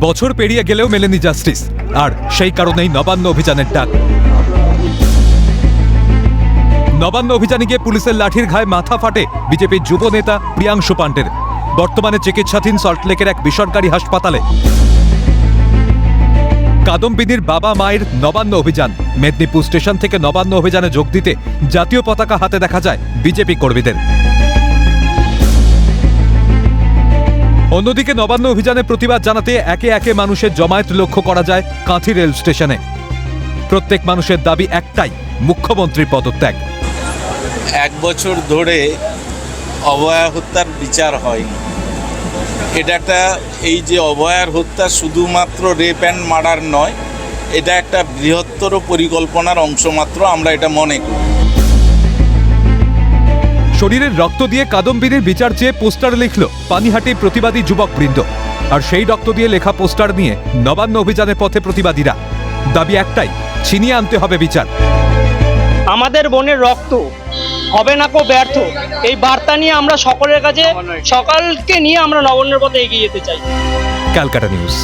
বছর পেরিয়ে গেলেও মেলেনি জাস্টিস, আর সেই কারণেই নবান্ন অভিযানের ডাক। নবান্ন অভিযানে গিয়ে পুলিশের লাঠির ঘায়ে মাথা ফাটে বিজেপির যুব নেতা প্রিয়াংশু পান্ডের। বর্তমানে চিকিৎসাধীন সল্টলেকের এক বেসরকারি হাসপাতালে। কাদম্বিনীর বাবা মায়ের নবান্ন অভিযান। মেদিনীপুর স্টেশন থেকে নবান্ন অভিযানে যোগ দিতে জাতীয় পতাকা হাতে দেখা যায় বিজেপি কর্মীদের। অন্যদিকে নবান্ন অভিযানে প্রতিবাদ জানাতে একে একে মানুষের জমায়েত লক্ষ্য করা যায় কাঁথি রেল স্টেশনে। প্রত্যেক মানুষের দাবি একটাই, মুখ্যমন্ত্রীর পদত্যাগ। 1 বছর ধরে অভয়া হত্যার বিচার হয়নি। এটা একটা, এই যে অভয়ার হত্যা শুধুমাত্র রেপ অ্যান্ড মার্ডার নয়, এটা একটা বৃহত্তর পরিকল্পনার অংশ মাত্র, আমরা এটা মনে করি। শরীরের রক্ত দিয়ে কাদম্বিনীর বিচার চেয়ে পোস্টার লিখল পানিহাটি প্রতিবাদী যুবকবৃন্দ। আর সেই রক্ত দিয়ে লেখা পোস্টার নিয়ে নবান্ন অভিযানের পথে প্রতিবাদীরা। দাবি একটাই, ছিনিয়ে আনতে হবে বিচার। আমাদের বোনের রক্ত হবে না কো ব্যর্থ, এই বার্তা নিয়ে আমরা সকলের কাছে, সকালকে নিয়ে আমরা নবান্নের পথে এগিয়ে যেতে চাই। ক্যালকাটা নিউজ।